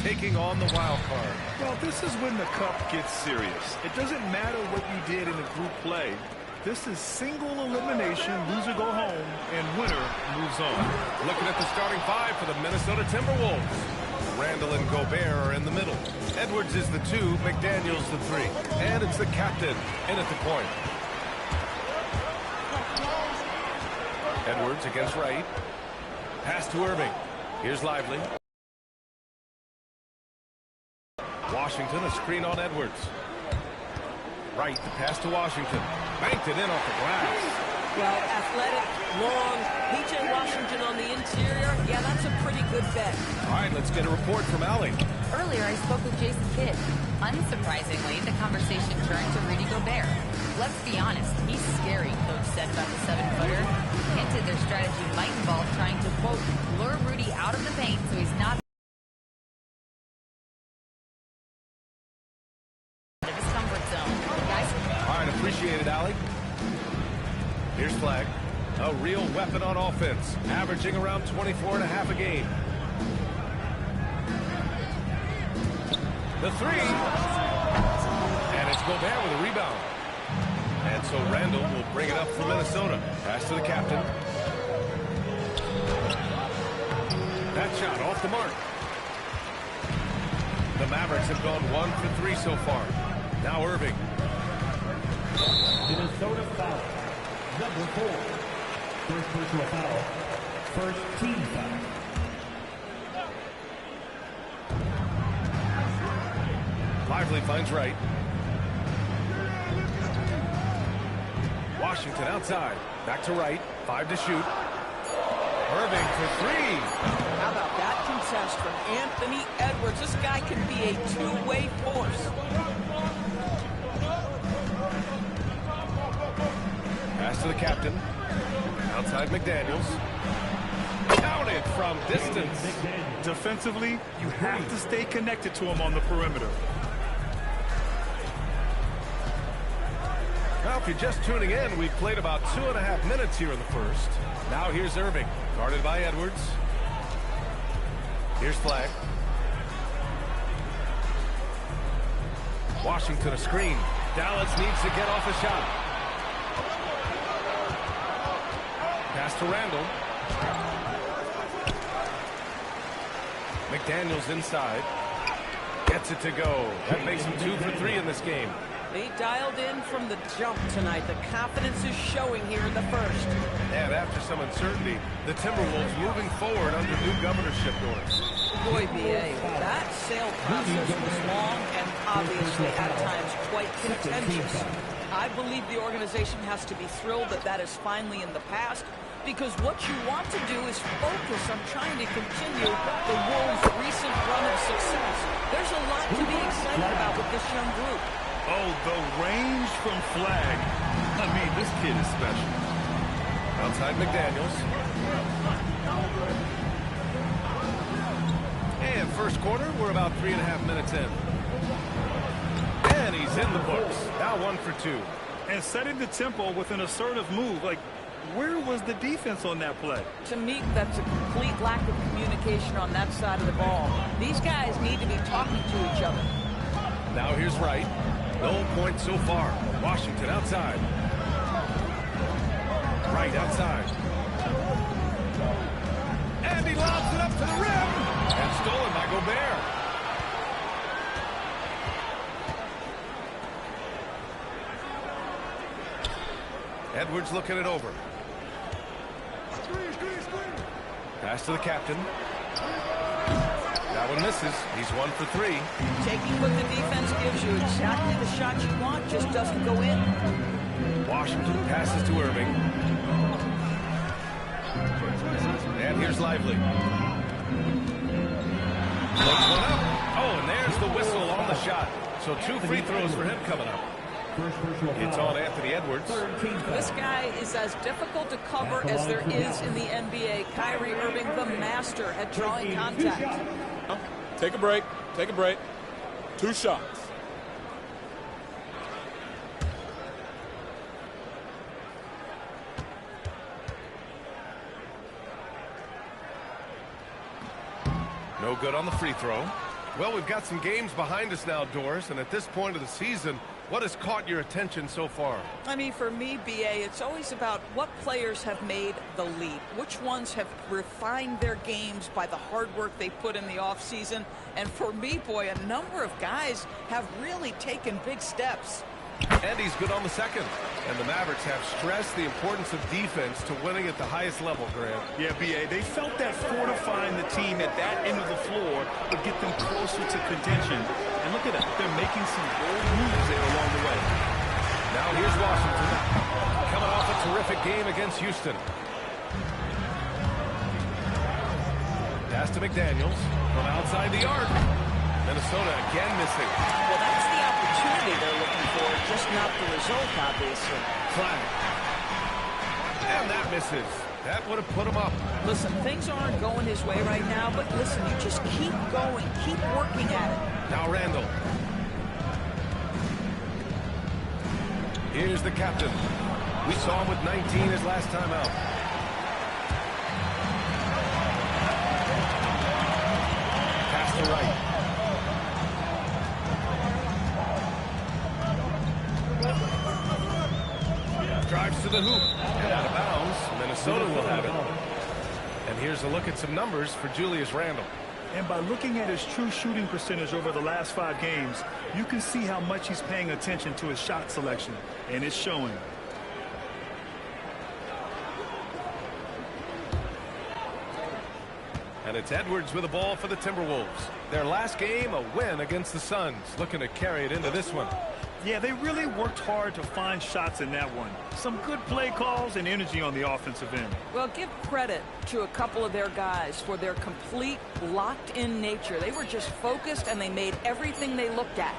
taking on the wild card. Well, this is when the cup gets serious. It doesn't matter what you did in the group play. This is single elimination, loser go home, and winner moves on. Looking at the starting five for the Minnesota Timberwolves. Randall and Gobert are in the middle. Edwards is the 2, McDaniels the 3. And it's the captain in at the point. Edwards against Wright. Pass to Irving. Here's Lively. Washington, a screen on Edwards. Wright, the pass to Washington. Banked it in off the glass. Well, athletic, long, P.J. Washington on the interior. Yeah, that's a pretty good bet. All right, let's get a report from Allie. Earlier, I spoke with Jason Kidd. Unsurprisingly, the conversation turned to Rudy Gobert. Let's be honest, he's scary, Coach said about the 7-footer. Hinted their strategy might involve trying to, quote, lure Rudy out of the paint so he's not out of his comfort zone. Guys? All right, appreciate it, Allie. Here's Flag. A real weapon on offense, averaging around 24.5 a game. The 3. And it's Gobert with a rebound. And so Randall will bring it up for Minnesota. Pass to the captain. That shot off the mark. The Mavericks have gone 1 for 3 so far. Now Irving. Minnesota foul. Number 4. First personal foul. First team foul. Lively finds Wright. Washington outside. Back to Wright. 5 to shoot. Irving for 3. How about that contest from Anthony Edwards? This guy can be a two-way force. Pass to the captain. Outside McDaniels. Counted from distance. Defensively, you have to stay connected to him on the perimeter. Now, if you're just tuning in, we've played about 2.5 minutes here in the first. Now here's Irving, guarded by Edwards. Here's Flag. Washington a screen. Dallas needs to get off a shot. Pass to Randall. McDaniels inside. Gets it to go. That makes him 2 for 3 in this game. They dialed in from the jump tonight. The confidence is showing here in the first. And after some uncertainty, the Timberwolves moving forward under new governorship doors. Boy, B.A., that sale process was long and obviously at times quite contentious. I believe the organization has to be thrilled that that is finally in the past, because what you want to do is focus on trying to continue the Wolves' recent run of success. There's a lot to be excited about with this young group. Oh, the range from Flag. I mean, this kid is special. Outside McDaniels. And first quarter, we're about 3.5 minutes in. And he's in the books. Now 1 for 2. And setting the tempo with an assertive move. Like, where was the defense on that play? To me, that's a complete lack of communication on that side of the ball. These guys need to be talking to each other. Now here's Wright. No points so far. Washington outside. Wright outside. And he lobs it up to the rim. And stolen by Gobert. Edwards looking it over. Pass to the captain. That one misses. He's 1 for 3. Taking what the defense gives you, exactly the shot you want, just doesn't go in. Washington passes to Irving. And here's Lively. Puts one up. Oh, and there's the whistle on the shot. So 2 free throws for him coming up. It's on Anthony Edwards. This guy is as difficult to cover as there is in the NBA. Kyrie Irving, the master at drawing contact. Take a break. Take a break. 2 shots. No good on the free throw. Well, we've got some games behind us now, Doris, and at this point of the season, what has caught your attention so far? I mean, for me, BA, it's always about what players have made the leap. Which ones have refined their games by the hard work they put in the offseason. And for me, boy, a number of guys have really taken big steps. And he's good on the second. And the Mavericks have stressed the importance of defense to winning at the highest level, Grant. Yeah, B.A., they felt that fortifying the team at that end of the floor would get them closer to contention. And look at that. They're making some bold moves there along the way. Now here's Washington. Coming off a terrific game against Houston. Pass to McDaniels from outside the arc. Minnesota again missing. Well, that's the opportunity they're looking for, just not the result, obviously. Flag. And that misses. That would have put him up. Listen, things aren't going his way right now, but listen, you just keep going, keep working at it. Now Randall. Here's the captain. We saw him with 19 his last time out. Pass to right. Drives to the hoop. And out of bounds. Minnesota will have it. And here's a look at some numbers for Julius Randle. And by looking at his true shooting percentage over the last 5 games, you can see how much he's paying attention to his shot selection. And it's showing. And it's Edwards with the ball for the Timberwolves. Their last game, a win against the Suns. Looking to carry it into this one. Yeah, they really worked hard to find shots in that one. Some good play calls and energy on the offensive end. Well, give credit to a couple of their guys for their complete locked-in nature. They were just focused, and they made everything they looked at.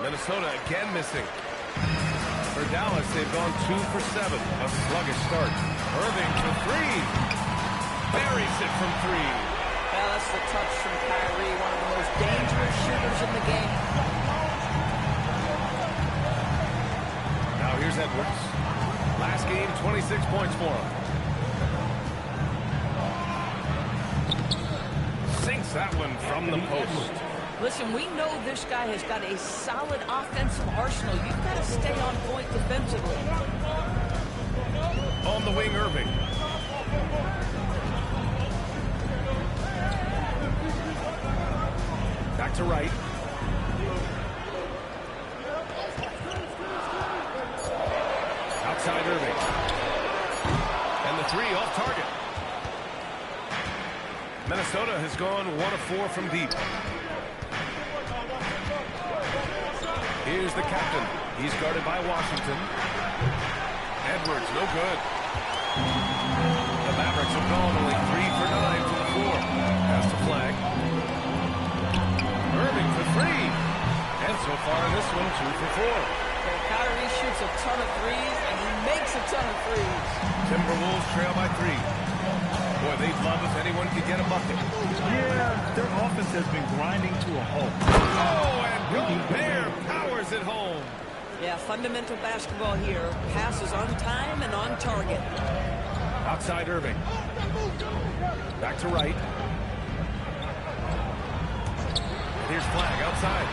Minnesota again missing. For Dallas, they've gone 2 for 7. A sluggish start. Irving for 3. Buries it from 3. Well, that's the touch from Kyrie, one of the most dangerous shooters in the game. Now here's Edwards. Last game, 26 points for him. Sinks that one from the post. Listen, we know this guy has got a solid offensive arsenal. You've got to stay on point defensively. On the wing, Irving. Back to right. Outside Irving. And the 3 off target. Minnesota has gone 1 of 4 from deep. Here's the captain. He's guarded by Washington. Edwards, no good. The Mavericks have gone only 3 for 9 from the floor. Pass to Flag. Irving for 3. And so far in this one, 2 for 4. Well, Kyrie shoots a ton of threes, and he makes a ton of threes. Timberwolves trail by 3. Boy, they'd love if anyone could get a bucket. Yeah, their offense has been grinding to a halt. Oh, and Gobert powers it home. Yeah, fundamental basketball here. Passes on time and on target. Outside Irving. Back to right. Here's Flag outside.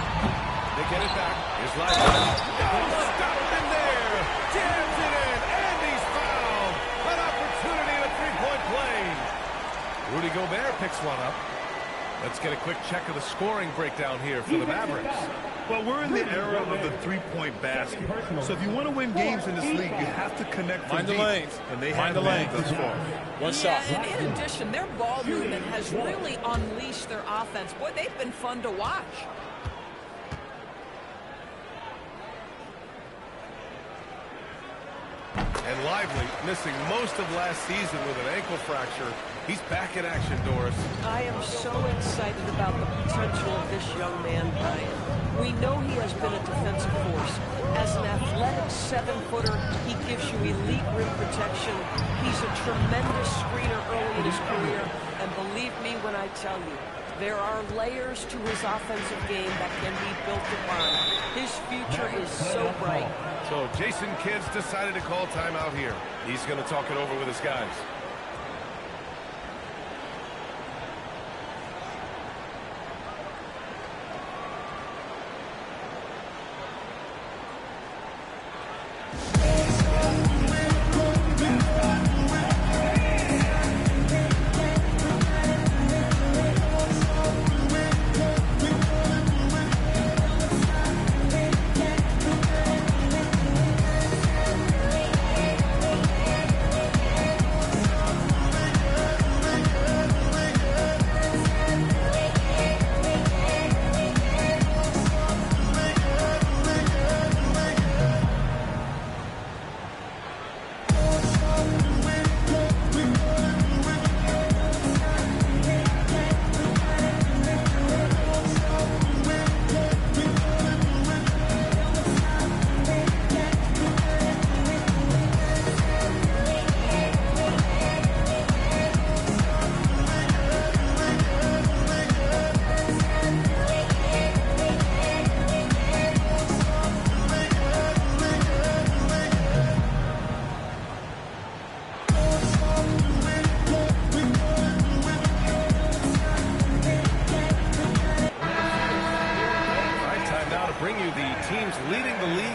They get it back. Here's Lively. Oh, stop him there. Jams it in. And he's fouled. An opportunity in a three-point play. Rudy Gobert picks one up. Let's get a quick check of the scoring breakdown here for the Mavericks. Well, we're in the era of the three-point basket. So if you want to win games in this league, you have to connect from Mind the deep. lanes. And they Mind have the that lanes. thus far. One shot. And in addition, their ball movement has really unleashed their offense. Boy, they've been fun to watch. And Lively, missing most of last season with an ankle fracture. He's back in action, Doris. I am so excited about the potential of this young man, Brian. We know he has been a defensive force. As an athletic 7-footer, he gives you elite rim protection. He's a tremendous screener early in his career. And believe me when I tell you, there are layers to his offensive game that can be built upon. His future is so bright. So Jason Kidd's decided to call timeout here. He's going to talk it over with his guys.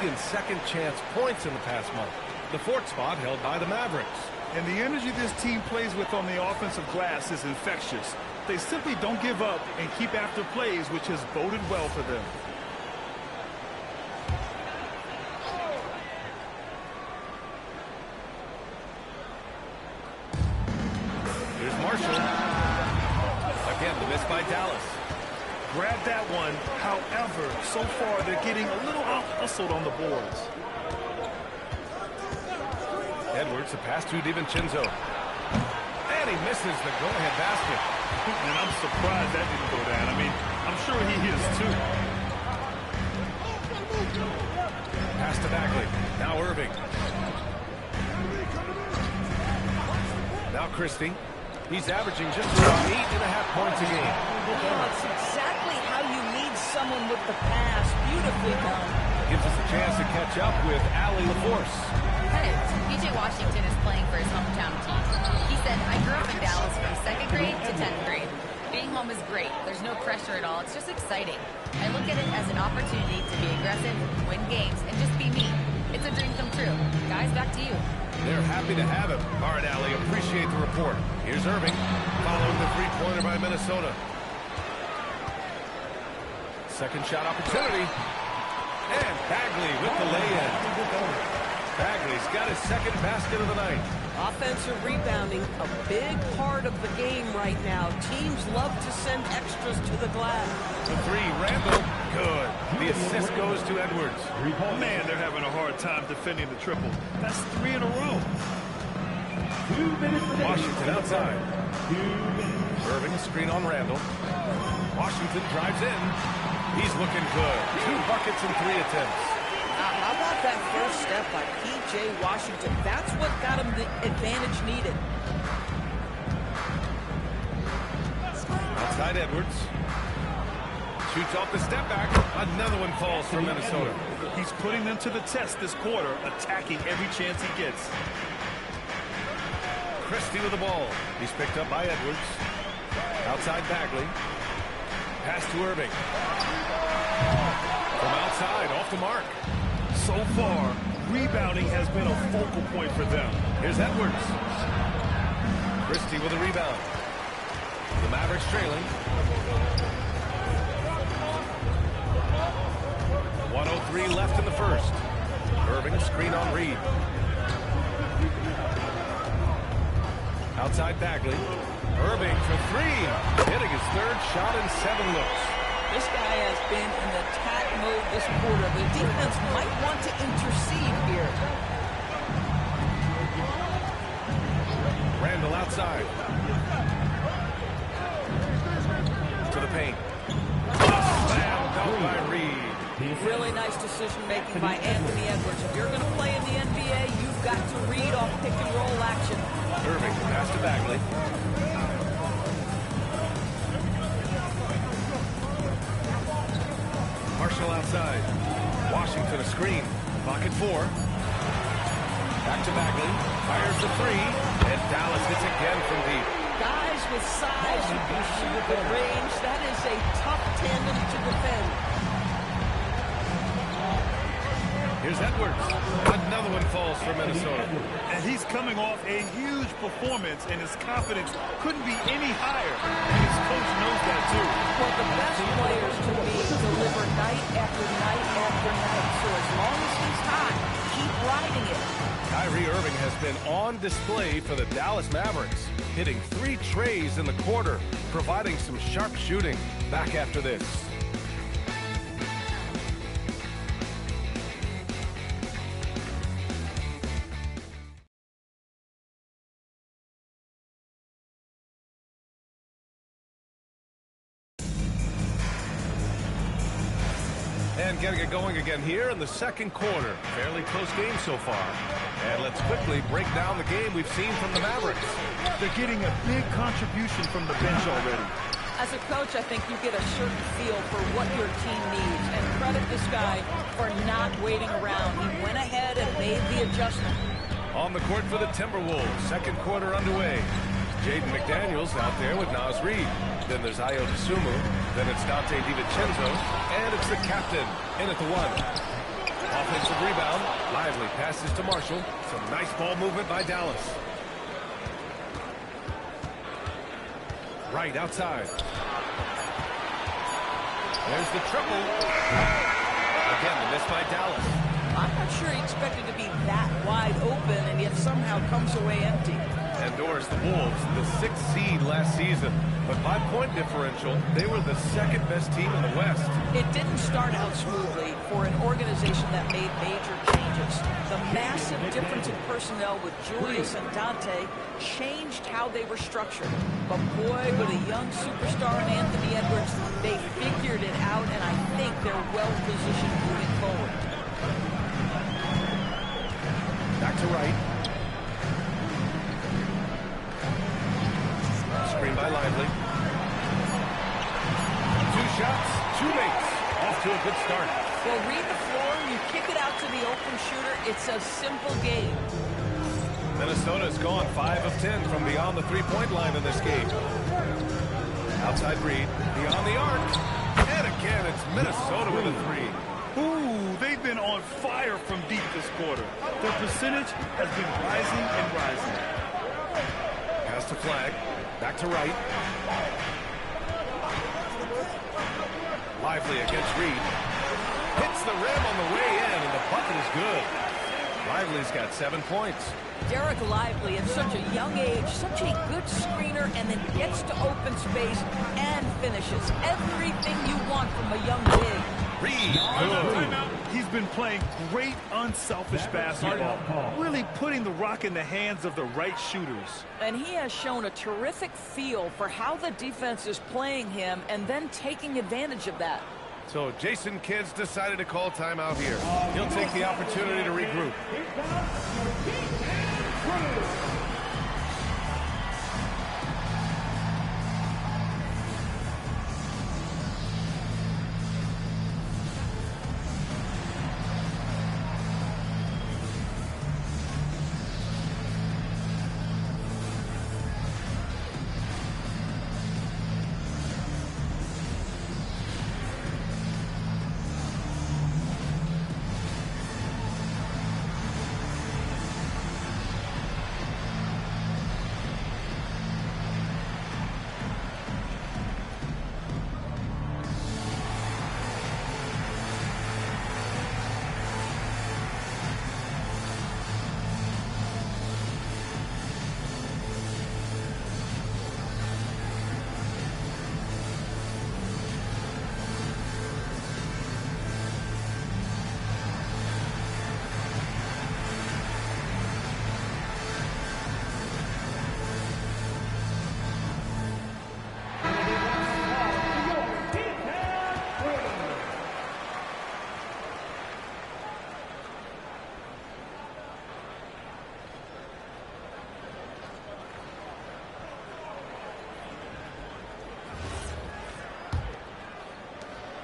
and second chance points in the past month. The fourth spot held by the Mavericks. And the energy this team plays with on the offensive glass is infectious. They simply don't give up and keep after plays, which has boded well for them. Here's Marshall. Again, the miss by Dallas. Grab that one. However, so far they're getting a little out-hustled on the boards. Edwards, a pass to DiVincenzo. And he misses the go-ahead basket. And I'm surprised that didn't go down. I mean, I'm sure he is too. Pass to Bagley. Now Irving. Now Christie. He's averaging just around 8.5 points a game. That's exactly how you need someone with the pass. Beautifully done. Gives us a chance to catch up with Allie LaForce. Hey, P.J. Washington is playing for his hometown team. He said, I grew up in Dallas from 2nd grade to 10th grade. Being home is great. There's no pressure at all. It's just exciting. I look at it as an opportunity to be aggressive, win games, and just be me. It's a dream come true. Guys, back to you. They're happy to have him. All right, Allie, appreciate the report. Here's Irving, following the three-pointer by Minnesota. Second shot opportunity. And Bagley with the lay-in. Bagley's got his second basket of the night. Offensive rebounding, a big part of the game right now. Teams love to send extras to the glass. The three, Randall, good. The assist goes to Edwards. Man, they're having a hard time defending the triple. That's 3 in a row. Washington outside. Irving, screen on Randall. Washington drives in. He's looking good. 2 buckets in 3 attempts. How about that first step by P.J. Washington? That's what got him the advantage needed. Outside Edwards. Shoots off the step back. Another one falls for Minnesota. He's putting them to the test this quarter, attacking every chance he gets. Christie with the ball. He's picked up by Edwards. Outside Bagley. Pass to Irving. From outside, off the mark. So far, rebounding has been a focal point for them. Here's Edwards. Christie with a rebound. The Mavericks trailing. 1:03 left in the first. Irving, screen on Reed. Outside Bagley. Irving for 3. Hitting his third shot in 7 looks. This guy has been in attack mode this quarter. The defense might want to intercede here. Randall outside. To the paint. Slam dunk by Reed. Really nice decision-making by Anthony Edwards. If you're going to play in the NBA, you've got to read off pick-and-roll action. Irving, pass to Bagley. Marshall outside. Washington a screen. Pocket 4. Back to Bagley. Fires the 3. And Dallas hits again from deep. Guys with size who can shoot at range, that is a tough tandem to defend. Here's Edwards. Another one falls for Minnesota. And he's coming off a huge performance, and his confidence couldn't be any higher. And his coach knows that, too. Well, the best players to me deliver night after night after night. So as long as he's hot, keep riding it. Kyrie Irving has been on display for the Dallas Mavericks, hitting 3 trays in the quarter, providing some sharp shooting. Back after this. And getting it going again here in the second quarter. Fairly close game so far. And let's quickly break down the game we've seen from the Mavericks. They're getting a big contribution from the bench already. As a coach, I think you get a certain feel for what your team needs. And credit this guy for not waiting around. He went ahead and made the adjustment. On the court for the Timberwolves. Second quarter underway. Jaden McDaniels out there with Naz Reid. Then there's Ayo Dosunmu. Then it's Donte DiVincenzo. And it's the captain in at the 1. Offensive rebound. Lively passes to Marshall. Some nice ball movement by Dallas. Right outside. There's the triple. Again, the miss by Dallas. I'm not sure he expected to be that wide open and yet somehow comes away empty. And Doris, the Wolves, the 6th seed last season. But by point differential, they were the second best team in the West. It didn't start out smoothly for an organization that made major changes. The massive difference in personnel with Julius and Dante changed how they were structured. But boy, with a young superstar in Anthony Edwards, they figured it out, and I think they're well positioned moving forward. Back to right. Screen by Lively. 2 shots, 2 makes. Off to a good start. Well, read the floor, you kick it out to the open shooter. It's a simple game. Minnesota's gone 5 of 10 from beyond the three-point line in this game. Outside Reed, beyond the arc. And again, it's Minnesota with a 3. Ooh, they've been on fire from deep this quarter. Their percentage has been rising and rising. Pass to Flag. Back to right. Lively against Reed. Hits the rim on the way in, and the bucket is good. Lively's got 7 points. Derek Lively, at such a young age, such a good screener, and then gets to open space and finishes. Everything you want from a young big. Reed, good. He's been playing great, unselfish basketball, really putting the rock in the hands of the right shooters. And he has shown a terrific feel for how the defense is playing him and then taking advantage of that. So Jason Kidd's decided to call timeout here. He'll take the opportunity to regroup.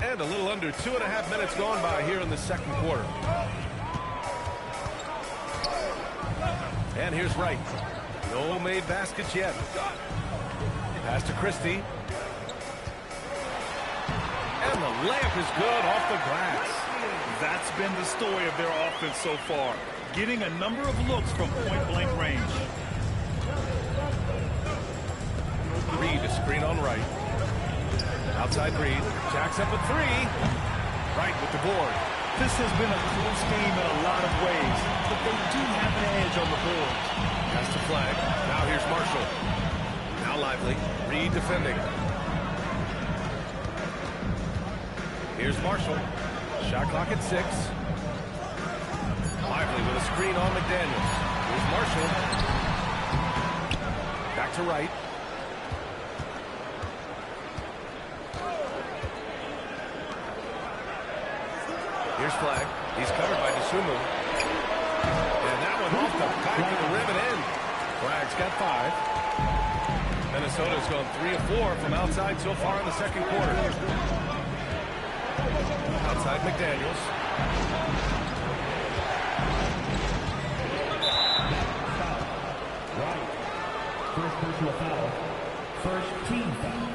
And a little under 2.5 minutes gone by here in the second quarter. And here's Wright. No made baskets yet. Pass to Christie. And the layup is good off the glass. That's been the story of their offense so far, getting a number of looks from point-blank range. Reed, a screen on Wright. Outside Reed, jacks up a 3. Wright with the board. This has been a close game in a lot of ways, but they do have an edge on the board. Pass to Flag. Now here's Marshall. Now Lively. Reed defending. Here's Marshall. Shot clock at 6. Lively with a screen on McDaniels. Here's Marshall. Back to Wright. Here's Flag. He's covered by DeSumo. And that one off the back of the rim and in. Flag's got 5. Minnesota's gone 3 of 4 from outside so far in the second quarter. Outside McDaniels. Right. First personal foul. First team foul.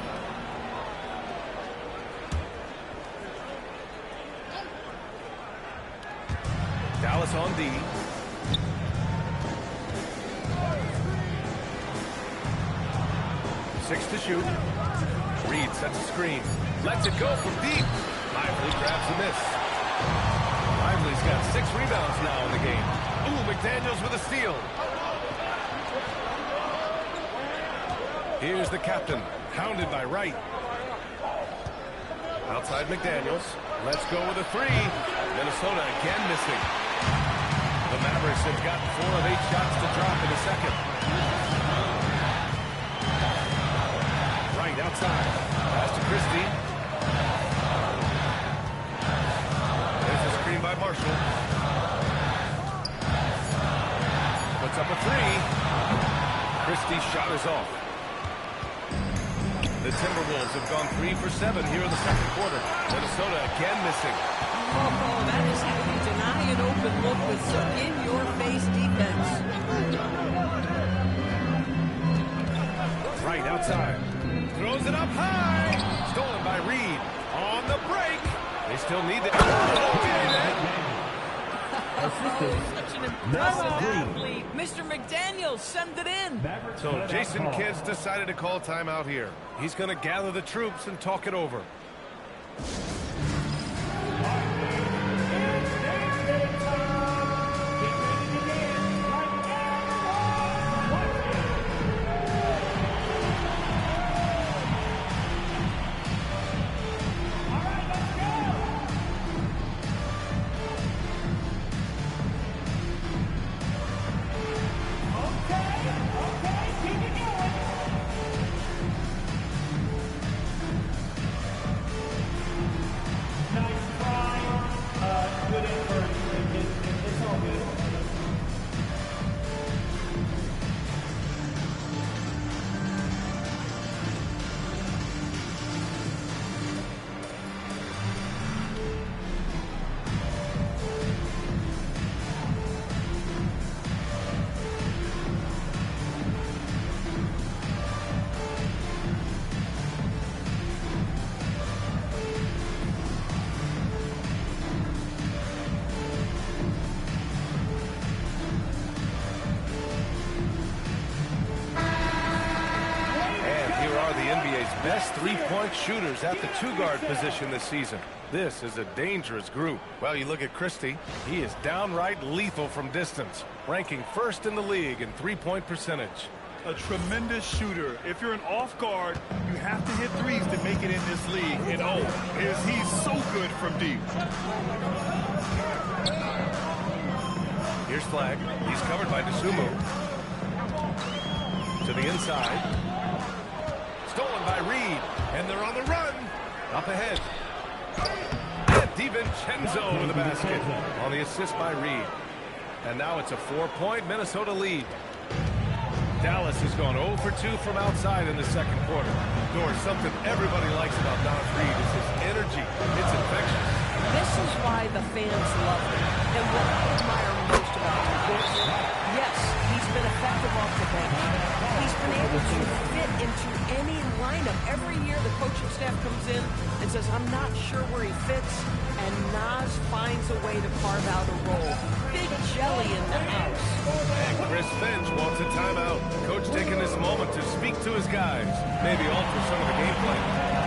Dallas on D. Six to shoot. Reed sets a screen. Lets it go from deep. Lively grabs a miss. Lively's got 6 rebounds now in the game. Ooh, McDaniels with a steal. Here's the captain, hounded by Wright. Outside McDaniels. Let's go with a 3. Minnesota again missing. The Mavericks have got 4 of 8 shots to drop in a second. Wright outside. Pass to Christie. There's a screen by Marshall. Puts up a 3. Christie's shot is off. The Timberwolves have gone 3 for 7 here in the second quarter. Minnesota again missing. Oh, that is how you deny an open look with some in-your-face defense. Right outside. Throws it up high. Stolen by Reed. On the break. They still need it. Such an impressive athlete. Mr. McDaniels, send it in. So Jason Kidd's decided to call timeout here. He's going to gather the troops and talk it over. Best three-point shooters at the two-guard position this season. This is a dangerous group. Well, you look at Christie. He is downright lethal from distance, ranking first in the league in three-point percentage. A tremendous shooter. If you're an off guard, you have to hit threes to make it in this league. And oh, is he so good from deep. Here's Flag. He's covered by DeSumo. To the inside. Stolen by Reed, and they're on the run. Up ahead. And DiVincenzo with the basket on the assist by Reed. And now it's a 4-point Minnesota lead. Dallas has gone 0 for 2 from outside in the second quarter. Doris, something everybody likes about Don Reed is his energy. It's infectious. This is why the fans love him. And what I admire most about him is, yes, he's been effective off the bench. He's been able to fit into any lineup. Every year the coaching staff comes in and says, I'm not sure where he fits, and Naz finds a way to carve out a role. Big jelly in the house. And Chris Finch wants a timeout. Coach taking this moment to speak to his guys, maybe alter some of the game plan.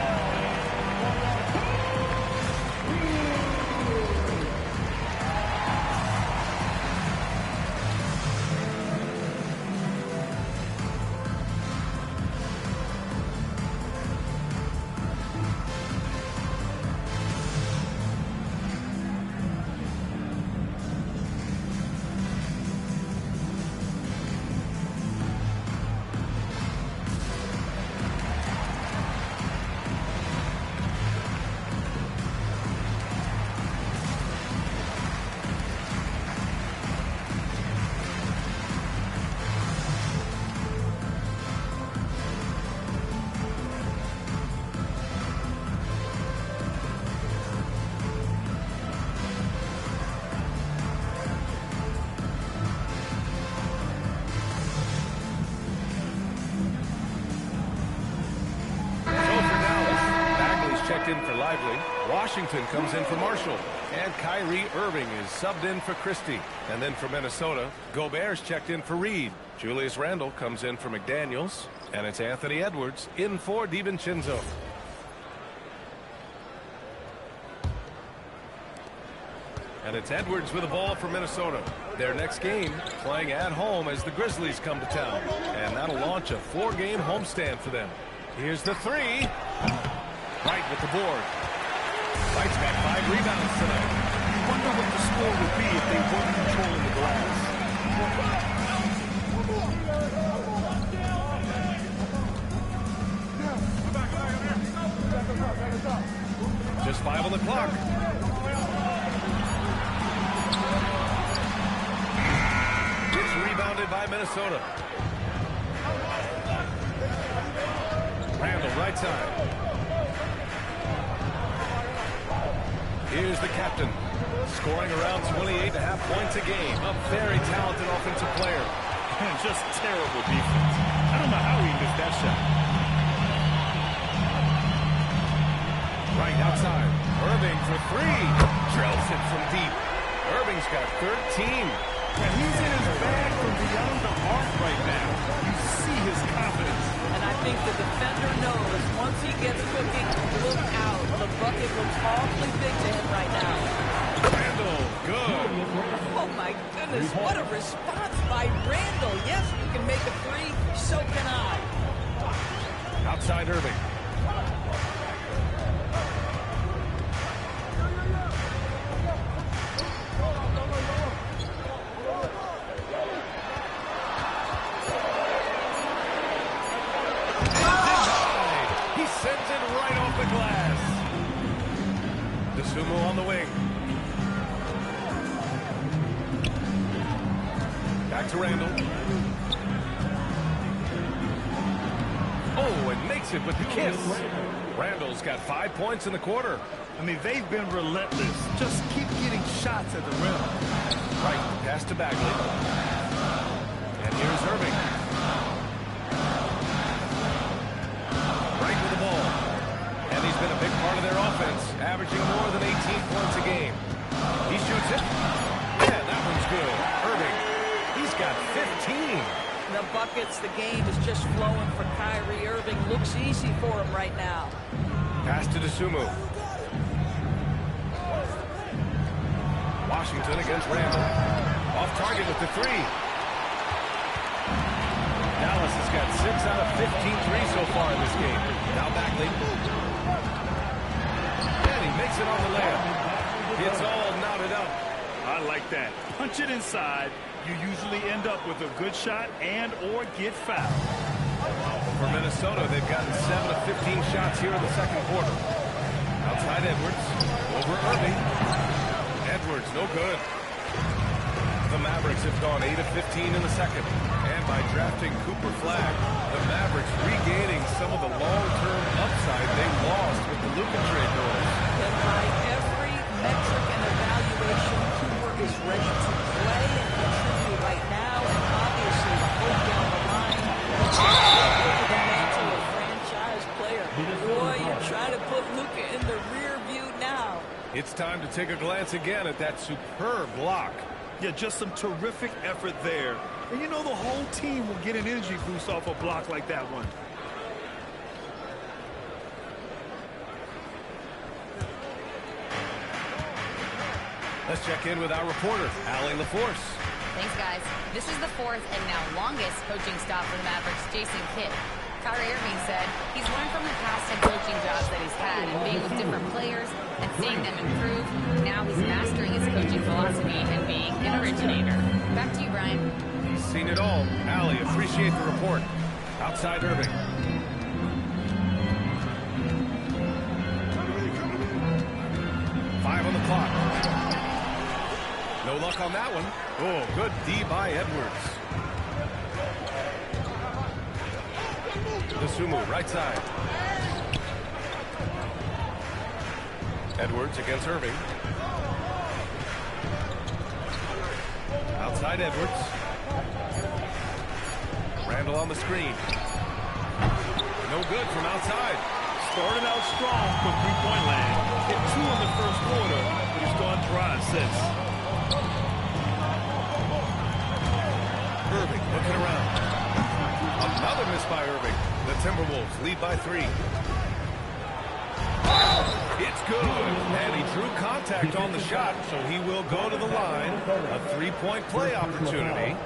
In for Lively. Washington comes in for Marshall. And Kyrie Irving is subbed in for Christie. And then for Minnesota, Gobert's checked in for Reed. Julius Randle comes in for McDaniels. And it's Anthony Edwards in for DiVincenzo. And it's Edwards with the ball for Minnesota. Their next game playing at home as the Grizzlies come to town. And that'll launch a 4-game homestand for them. Here's the three. Right with the board. Wright's got 5 rebounds tonight. I wonder what the score would be if they weren't controlling the glass. Just 5 on the clock. It's rebounded by Minnesota. Randle right side. Here's the captain, scoring around 28.5 points a game. A very talented offensive player. And just terrible defense. I don't know how he missed that shot. Right outside. Irving for 3. Drills it from deep. Irving's got 13. And he's in his bag from beyond the arc right now. You see his confidence. And I think the defender knows once he gets cooking, look out. The bucket looks awfully big to him right now. Randle, good. Oh my goodness, what a response by Randle. Yes, you can make a 3, so can I. Outside Irving. Sends it right off the glass. DeSumo on the wing. Back to Randle. Oh, and makes it with the kiss. Randle's got 5 points in the quarter. I mean, they've been relentless. Just keep getting shots at the rim. Right, pass to Bagley. And here's Irving. Right with the ball. And he's been a big part of their offense, averaging more than 18 points a game. He shoots it. Yeah, that one's good. Irving, he's got 15. The buckets, the game is just flowing for Kyrie Irving. Looks easy for him right now. Pass to DeSumo. Washington against Randle. Off target with the 3. Dallas has got 6 out of 15 threes so far in this game. Now Bagley. And he makes it on the layup. It's all knotted up. I like that. Punch it inside. You usually end up with a good shot and or get fouled. For Minnesota, they've gotten 7 of 15 shots here in the second quarter. Outside Edwards. Over Irving. Edwards, no good. The Mavericks have gone 8 of 15 in the second. And by drafting Cooper Flagg, the Mavericks regaining some of the long-term upside they lost with the Luka trade noise. And by every metric and evaluation, Cooper is ready to play and contribute right now. And obviously, the hope down the line is to over the mantle of franchise player. Boy, you're trying to put Luka in the rear view now. It's time to take a glance again at that superb block. Yeah, just some terrific effort there. And you know the whole team will get an energy boost off a block like that one. Let's check in with our reporter, Allie LaForce. Thanks, guys. This is the 4th and now longest coaching stop for the Mavericks' Jason Kidd. Kyrie Irving said he's learned from the past head coaching jobs that he's had and being with different players and seeing them improve. Now he's mastering his coaching philosophy and being an originator. Back to you, Brian. He's seen it all. Allie, appreciate the report. Outside Irving. Five on the clock. No luck on that one. Oh, good D by Edwards. DeSumo, right side. Edwards against Irving. Outside Edwards. Randle on the screen. No good from outside. Started out strong from three-point land. Hit 2 in the first quarter, but he just on drive since. Irving looking around. Another miss by Irving. The Timberwolves lead by 3. It's good. And he drew contact on the shot, so he will go to the line. A 3-point play opportunity.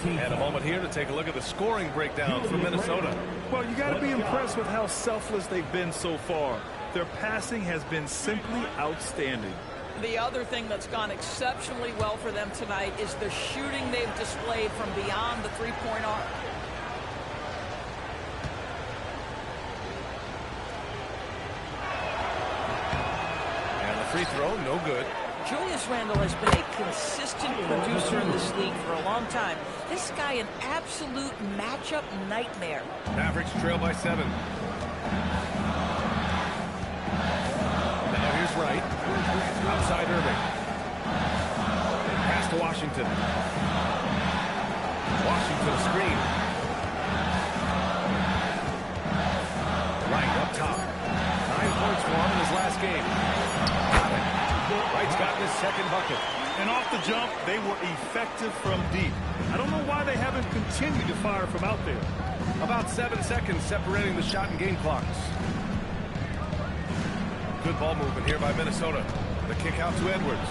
And a moment here to take a look at the scoring breakdown for Minnesota. Well, you got to be impressed with how selfless they've been so far. Their passing has been simply outstanding. The other thing that's gone exceptionally well for them tonight is the shooting they've displayed from beyond the three-point arc. And the free throw, no good. Julius Randle has been a consistent producer in this league for a long time. This guy an absolute matchup nightmare. Mavericks trail by 7. Now here's Wright. Outside Irving. Pass to Washington. Washington screen. Wright up top. 9 points for him in his last game. Got it. Wright's gotten his second bucket. And off the jump, they were effective from deep. I don't know why they haven't continued to fire from out there. About 7 seconds separating the shot and game clocks. Good ball movement here by Minnesota. The kick out to Edwards.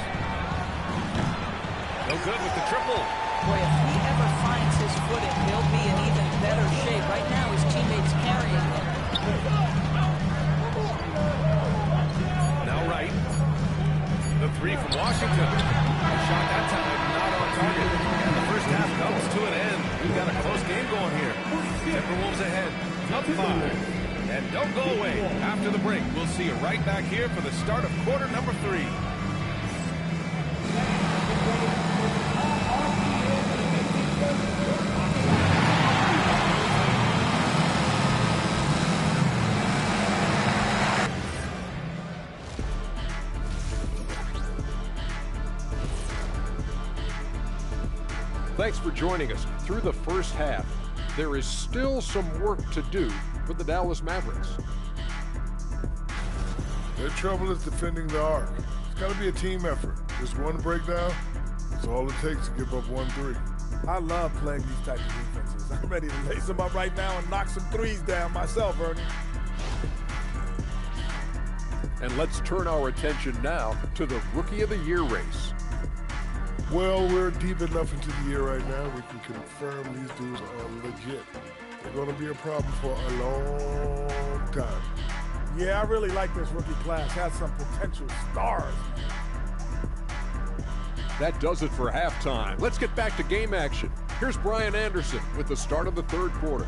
No good with the triple. Boy, if he ever finds his footing, he'll be in even better shape. Right now, his teammates carrying him. Now Wright. The 3 from Washington. A shot that time, not on target. And the first half comes to an end. We've got a close game going here. Timberwolves ahead. Up 5. And don't go away. After the break, we'll see you right back here for the start of quarter number 3. Thanks for joining us through the first half. There is still some work to do for the Dallas Mavericks. Their trouble is defending the arc. It's got to be a team effort. Just one breakdown, that's all it takes to give up 1-3. I love playing these types of defenses. I'm ready to lace them up right now and knock some threes down myself, Ernie. And let's turn our attention now to the Rookie of the Year race. Well, we're deep enough into the year right now, we can confirm these dudes are legit. They're going to be a problem for a long time. Yeah, I really like this rookie class. Has some potential stars. That does it for halftime. Let's get back to game action. Here's Brian Anderson with the start of the third quarter.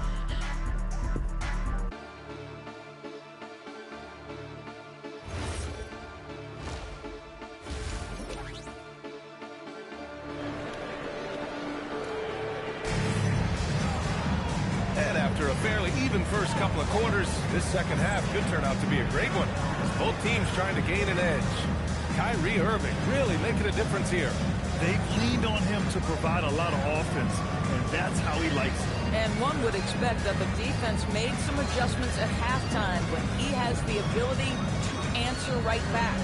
After a fairly even first couple of quarters, this second half could turn out to be a great one, as both teams trying to gain an edge. Kyrie Irving really making a difference here. They've leaned on him to provide a lot of offense, and that's how he likes it. And one would expect that the defense made some adjustments at halftime, but he has the ability to answer right back.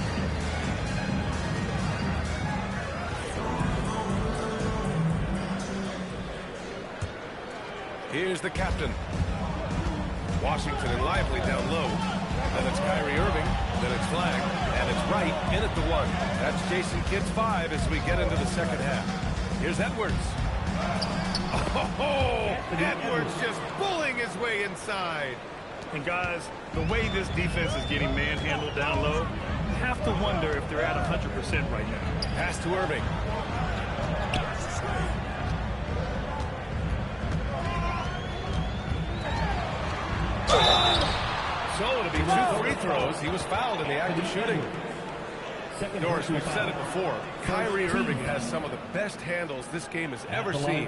Here's the captain. Washington and Lively down low. Then it's Kyrie Irving. Then it's Flag. And it's Wright in at the 1. That's Jason Kidd's 5 as we get into the second half. Here's Edwards. Oh, Edwards just bullying his way inside. And guys, the way this defense is getting manhandled down low, you have to wonder if they're at 100% right now. Pass to Irving. So it'll be 2 free throws. He was fouled in the act of shooting. Doris, we've said it before. Kyrie Irving has some of the best handles this game has ever seen.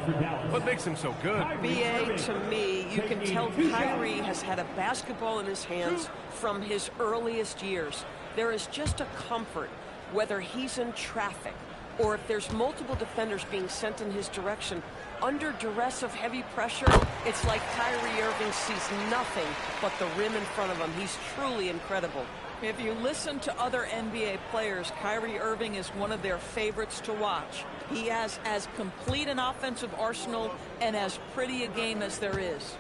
What makes him so good? BA, to me, you can tell Kyrie has had a basketball in his hands from his earliest years. There is just a comfort, whether he's in traffic, or if there's multiple defenders being sent in his direction, under duress of heavy pressure, it's like Kyrie Irving sees nothing but the rim in front of him. He's truly incredible. If you listen to other NBA players, Kyrie Irving is one of their favorites to watch. He has as complete an offensive arsenal and as pretty a game as there is.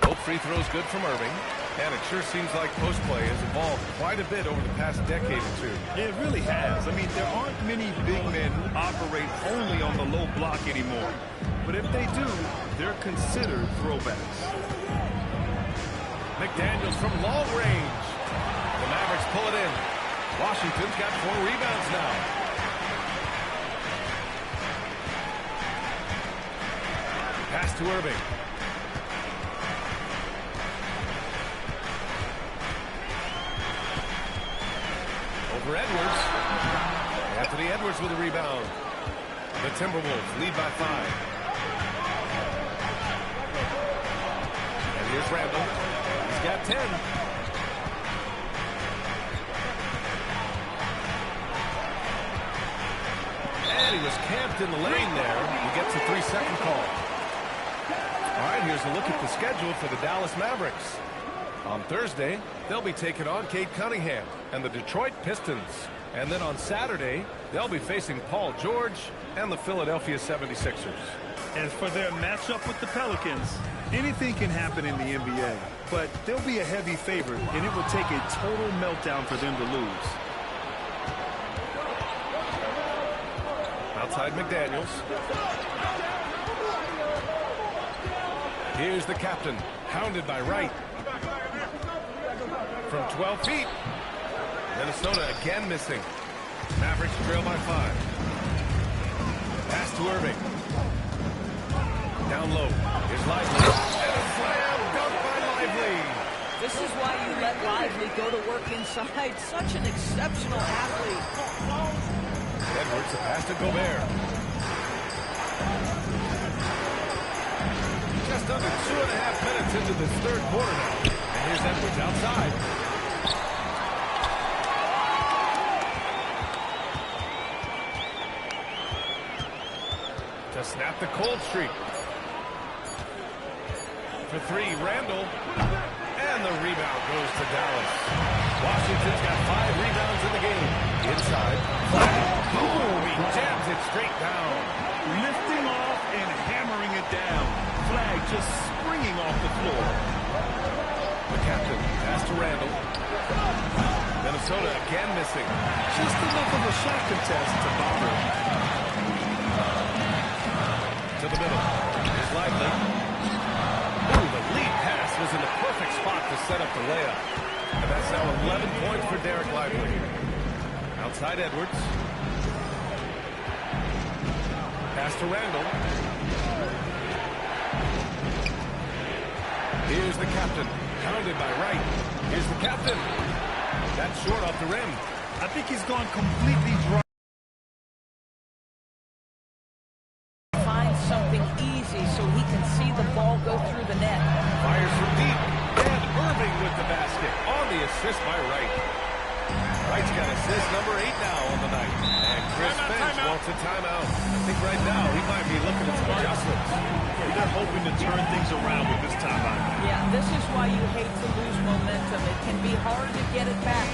Both free throws good from Irving. And it sure seems like post play has evolved quite a bit over the past decade or two. It really has. I mean, there aren't many big men who operate only on the low block anymore. But if they do, they're considered throwbacks. McDaniels from long range. The Mavericks pull it in. Washington's got 4 rebounds now. Pass to Irving. Over Edwards. Anthony Edwards with a rebound. The Timberwolves lead by 5. And here's Randall. He's got 10. And he was camped in the lane there. He gets a 3-second call. All right, here's a look at the schedule for the Dallas Mavericks. On Thursday, they'll be taking on Cade Cunningham and the Detroit Pistons. And then on Saturday, they'll be facing Paul George and the Philadelphia 76ers. As for their matchup with the Pelicans, anything can happen in the NBA. But they'll be a heavy favorite, and it will take a total meltdown for them to lose. Outside McDaniels. Here's the captain, hounded by Wright. From 12 feet. Minnesota again missing. Mavericks trail by 5. Pass to Irving. Down low. Here's Lively. And a slam dunk by Lively. This is why you let Lively go to work inside. Such an exceptional athlete. Edwards, a pass to Gobert. Just under 2.5 minutes into this third quarter now. And here's Edwards outside. To snap the cold streak. For 3, Randall. And the rebound goes to Dallas. Washington's got 5 rebounds in the game. Inside. Boom! He jams it straight down. Lifting off and hammering it down. Flag just springing off the floor. The captain, pass to Randall. Minnesota again missing. Just enough of a shot contest to bother. To the middle. Here's Lively. Ooh, the lead pass was in the perfect spot to set up the layup. And that's now 11 points for Derek Lively. Outside Edwards. Pass to Randall. Here's the captain, hounded by Wright. Here's the captain. That's short off the rim. I think he's gone completely dry. Find something easy so he can see the ball go through the net. Fires from deep. And Irving with the basket on the assist by Wright. Wright's got assist number 8 now on the night. And Chris Finch wants a timeout. I think right now he might be looking at some adjustments. They're hoping to turn things around with this timeout. Yeah, this is why you hate to lose momentum. It can be hard to get it back.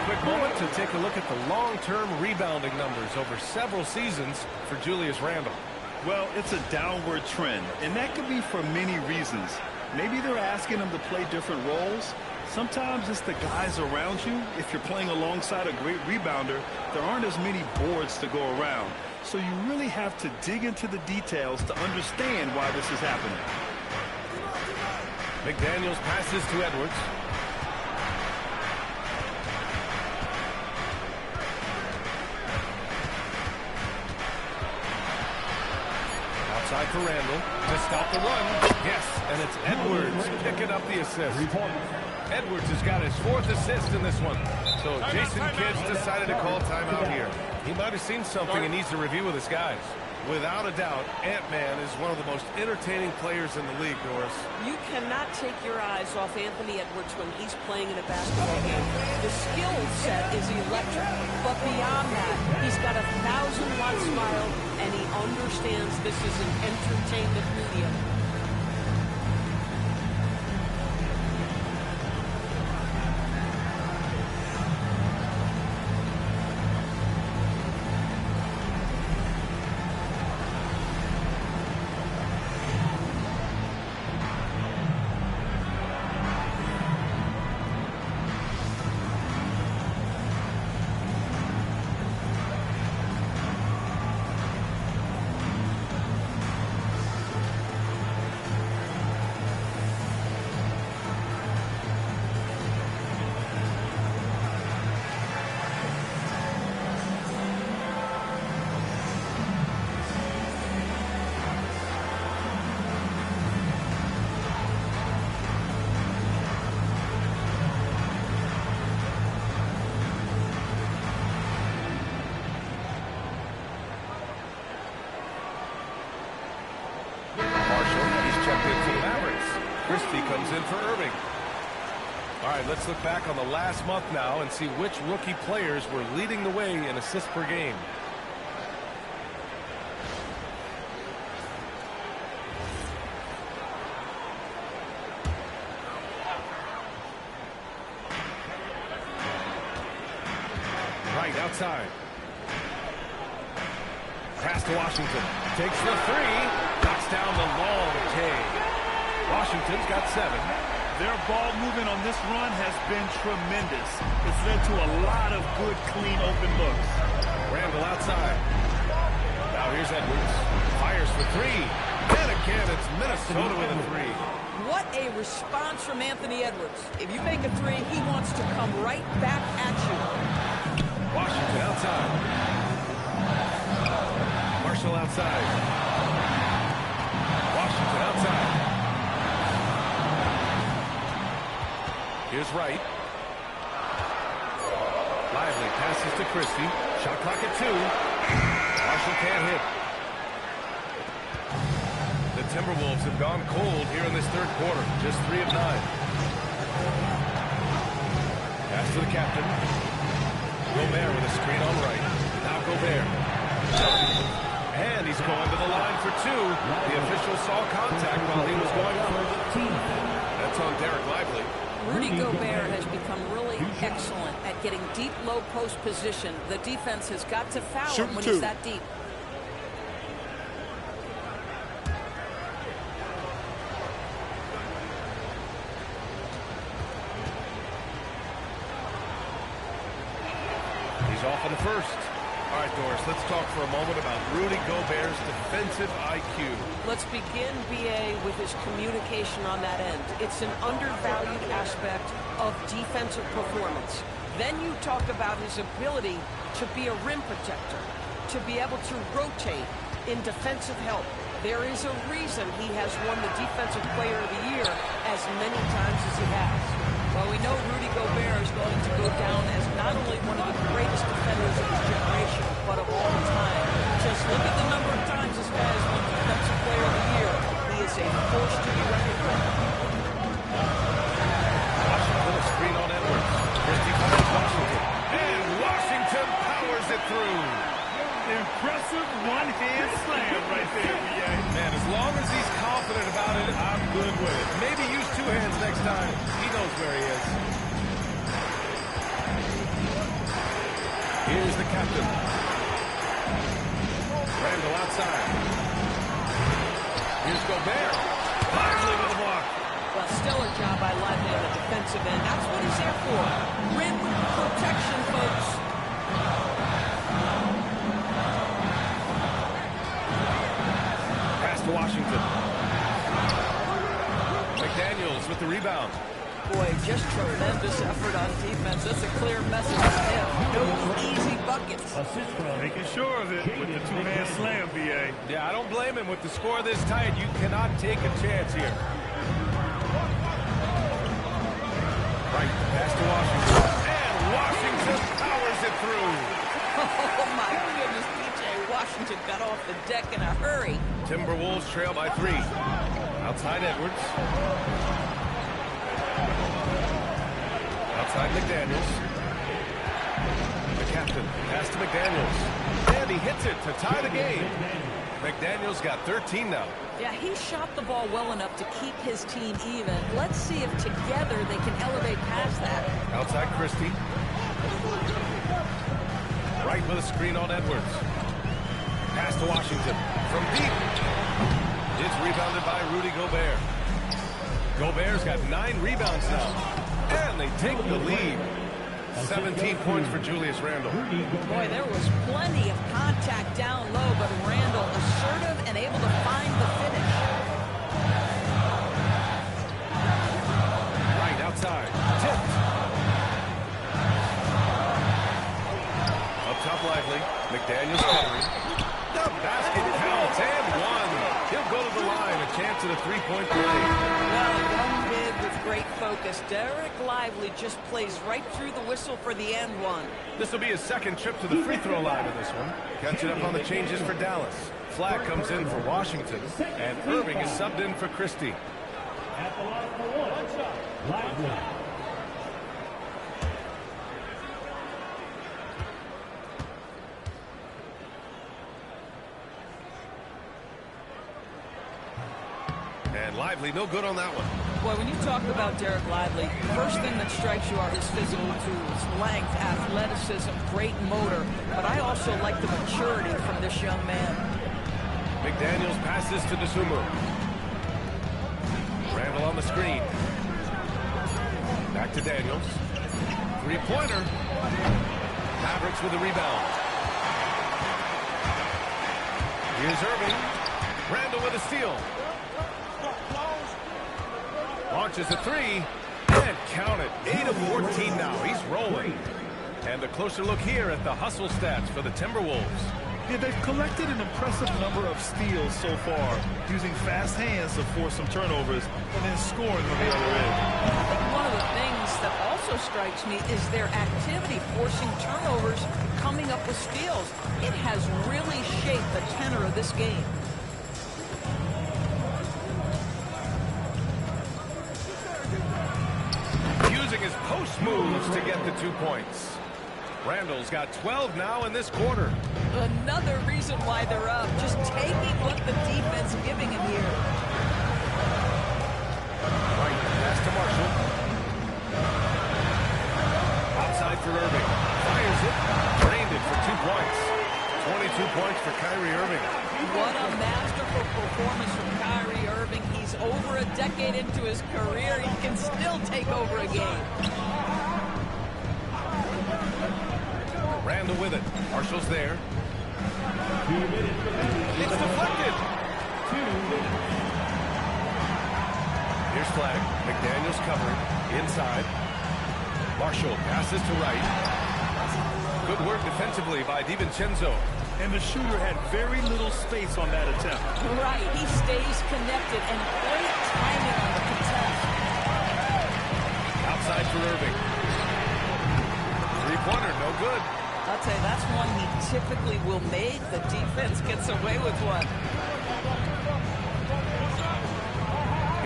quick moment to take a look at the long-term rebounding numbers over several seasons for Julius Randle. Well, it's a downward trend, and that could be for many reasons. Maybe they're asking him to play different roles. Sometimes it's the guys around you. If you're playing alongside a great rebounder, there aren't as many boards to go around. So you really have to dig into the details to understand why this is happening. McDaniels passes to Edwards. Outside for Randle to stop the run. Yes, and it's Edwards picking up the assist. Edwards has got his 4th assist in this one. So Jason Kidd decided to call timeout here. He might have seen something and needs to review with his guys. Without a doubt, Ant-Man is one of the most entertaining players in the league, Doris. You cannot take your eyes off Anthony Edwards when he's playing in a basketball game. The skill set is electric, but beyond that, he's got a 1,000-watt smile, and he understands this is an entertainment medium. Christie comes in for Irving. All right, let's look back on the last month now and see which rookie players were leading the way in assists per game. Right outside. Pass to Washington. Takes the 3. Knocks down the long take. Washington's got 7. Their ball movement on this run has been tremendous. It's led to a lot of good, clean, open looks. Randle outside. Now here's Edwards. Fires for 3. And again, it's Minnesota with a 3. What a response from Anthony Edwards. If you make a 3, he wants to come right back at you. Washington outside. Marshall outside. Washington outside. Here's Wright. Lively passes to Christie. Shot clock at 2. Marshall can't hit. The Timberwolves have gone cold here in this third quarter. Just 3 of 9. Pass to the captain. Gobert with a screen on Wright. Now Gobert. And he's going to the line for 2. The official saw contact while he was going up. That's on Derek Lively. Rudy Gobert has become really excellent at getting deep, low post position. The defense has got to foul him when he's that deep. He's off on the first. All right, Doris, let's talk for a moment about Rudy Gobert's defensive IQ. Let's begin, B.A., with his communication on that end. It's an undervalued aspect of defensive performance. Then you talk about his ability to be a rim protector, to be able to rotate in defensive help. There is a reason he has won the Defensive Player of the Year as many times as he has. Well, we know Rudy Gobert is going to go down as not only one of the greatest defenders of his generation, but of all time. Just look at the number of times this guy has won Defensive Player of the Year. He is a force to be reckoned with. Washington, a screen on Edwards. Christie finds Washington. And Washington powers it through. Impressive one-hand slam right there, B.A. Man, as long as he's confident about it, I'm good with it. Maybe use 2 hands next time. He knows where he is. the captain. Randall outside. Here's Gobert. Lively with the block. Well, stellar job by Lively on the defensive end. That's what he's there for. Rim protection, folks. Pass to Washington. McDaniels with the rebound. Boy, just tremendous effort on defense. That's a clear message to him. No easy buckets. Making sure of it with the two-man slam, B.A. Yeah, I don't blame him. With the score this tight, you cannot take a chance here. Right, pass to Washington. And Washington powers it through. Oh, my goodness. P.J. Washington got off the deck in a hurry. Timberwolves trail by 3. Outside Edwards. Outside McDaniels. The captain. Pass to McDaniels. And he hits it to tie the game. McDaniels got 13 now. Yeah, he shot the ball well enough to keep his team even. Let's see if together they can elevate past that. Outside Christie. Right with a screen on Edwards. Pass to Washington. From deep. It's rebounded by Rudy Gobert. Gobert's got 9 rebounds now. And they take the lead. 17 points for Julius Randle. Boy, there was plenty of contact down low, but Randle assertive and able to find the finish. Right outside. Tipped. Up top Lively. McDaniels covering. The basket counts and one. He'll go to the line. A chance at a three-point play. Well, young mid with great focus. Derek Lively just plays right through the whistle for the end one. This will be his second trip to the free throw line in this one. Catching up on the changes for Dallas. Flag comes in for Washington, and Irving is subbed in for Christie. At the line for one, Lively. And Lively, no good on that one. Boy, when you talk about Derek Lively, first thing that strikes you are his physical tools, length, athleticism, great motor. But I also like the maturity from this young man. McDaniels passes to Dosunmu. Randall on the screen. Back to Daniels. Three-pointer. Mavericks with the rebound. Here's Irving. Randall with a steal. Launches a 3, and count it. 8 of 14 now. He's rolling. And a closer look here at the hustle stats for the Timberwolves. Yeah, they've collected an impressive number of steals so far, using fast hands to force some turnovers and then scoring on the other end. I think one of the things that also strikes me is their activity forcing turnovers, coming up with steals. It has really shaped the tenor of this game. Using his post moves to get the 2 points. Randall's got 12 now in this quarter. Another reason why they're up, just taking what the defense giving him here. Right, pass to Marshall. Outside for Irving. Fires it, drained it for 2 points. 22 points for Kyrie Irving. What a masterful performance from Kyrie Irving. He's over a decade into his career. He can still take over a game. Randall with it. Marshall's there. It's deflected. Here's flag. McDaniels covering. Inside. Marshall passes to right. Good work defensively by DiVincenzo. And the shooter had very little space on that attempt. Right, he stays connected and great timing on the contest. Outside for Irving. Three-pointer, no good. I'll tell you, that's one he typically will make. The defense gets away with one.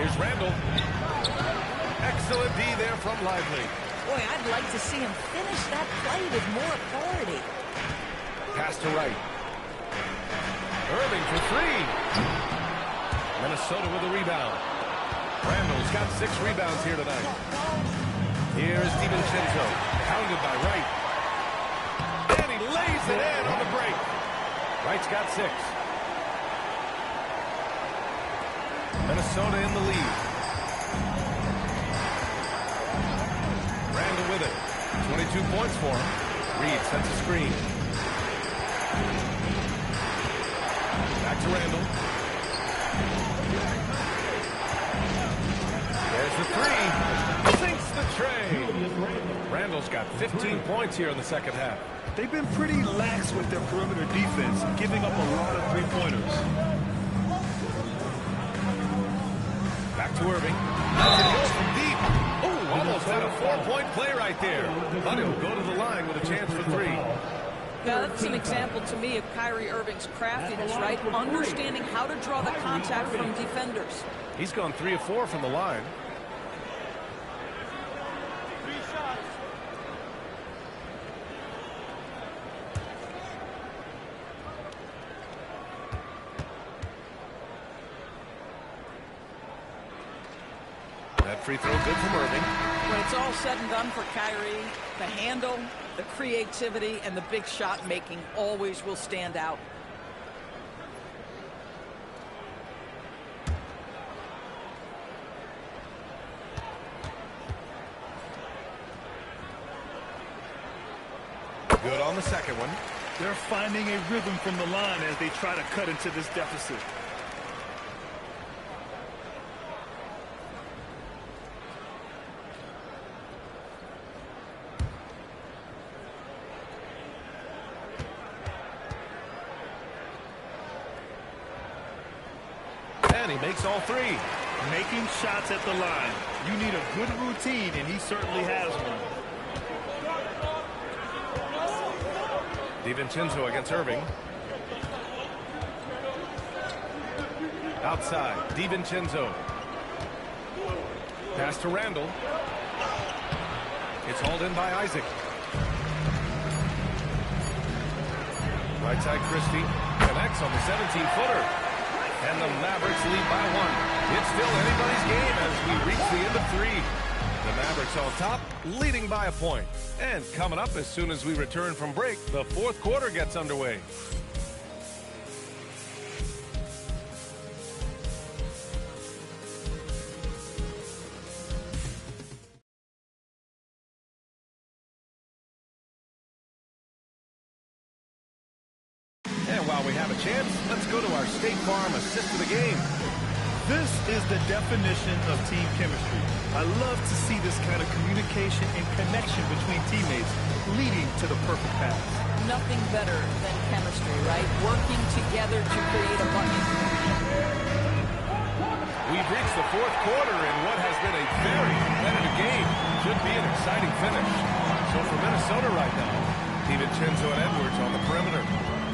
Here's Randall. Excellent D there from Lively. Boy, I'd like to see him finish that play with more authority. Pass to right. Irving for 3. Minnesota with a rebound. Randall's got 6 rebounds here tonight. Here is DiVincenzo. Pounded by Wright. And he lays Wright's got 6. Minnesota in the lead. Randall with it. 22 points for him. Reed sets a screen. Back to Randall. There's the 3. Sinks the tray. Randall's got 15 points here in the second half. They've been pretty lax with their perimeter defense, giving up a lot of three-pointers. Back to Irving. That's a goal from deep. Oh, almost had a 4-point play right there. But he'll go to the line with a chance for 3. Now, that's an example to me of Kyrie Irving's craftiness, right? Understanding how to draw the contact from defenders. He's gone 3 of 4 from the line. That free throw good from Irving. When it's all said and done for Kyrie, the handle, the creativity, and the big shot making always will stand out. Good on the second one. They're finding a rhythm from the line as they try to cut into this deficit. And he makes all 3. Making shots at the line. You need a good routine, and he certainly has one. DiVincenzo against Irving. Outside, DiVincenzo. Pass to Randall. It's hauled in by Isaac. Right side, Christie. Connects on the 17-footer. And the Mavericks lead by 1. It's still anybody's game as we reach the end of 3. The Mavericks on top, leading by a point. And coming up as soon as we return from break, the fourth quarter gets underway. And while we have a chance, let's go to our State Farm assist of the game. This is the definition of team chemistry. I love to see this kind of communication and connection between teammates leading to the perfect pass. Nothing better than chemistry, right? Working together to create a bucket. We've reached the fourth quarter in what has been a very competitive game. Should be an exciting finish. So for Minnesota right now, DiVincenzo and Edwards on the perimeter.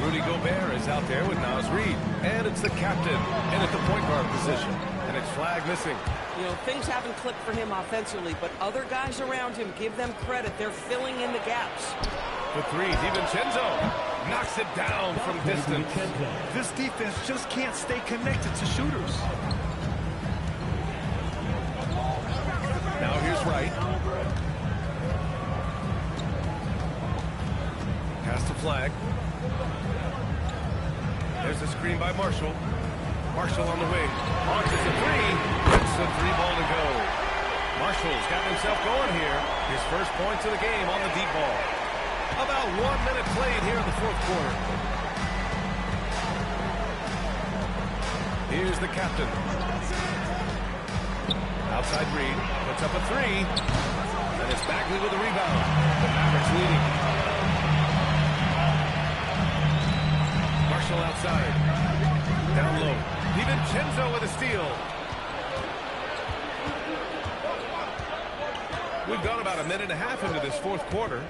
Rudy Gobert is out there with Naz Reid. And it's the captain in at the point guard position. And it's flag missing. You know, things haven't clicked for him offensively, but other guys around him, give them credit. They're filling in the gaps. The 3, DiVincenzo knocks it down from distance. This defense just can't stay connected to shooters. Now here's Wright. Pass to Flag. There's a screen by Marshall. Marshall on the wing. Launches a 3. It's a 3-ball to go. Marshall's got himself going here. His first points of the game on the deep ball. About 1 minute played here in the fourth quarter. Here's the captain. Outside Reed. Puts up a 3. And it's Bagley with the rebound. The Mavericks leading. Marshall outside. Down low. DiVincenzo with a steal. We've gone about a minute and a half into this fourth quarter.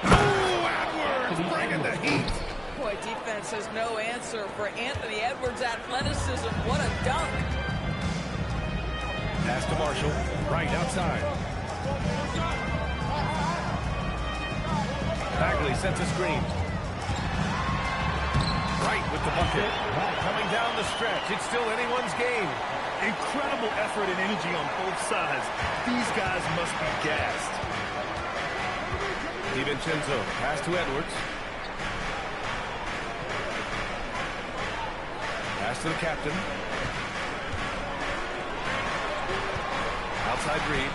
Oh, Edwards bringing the heat. Boy, defense has no answer for Anthony Edwards' athleticism. What a dunk. Pass to Marshall. Right outside. Bagley sets a screen. Right with the bucket. Coming down the stretch. It's still anyone's game. Incredible effort and energy on both sides. These guys must be gassed. DiVincenzo, pass to Edwards. Pass to the captain. Outside Reed.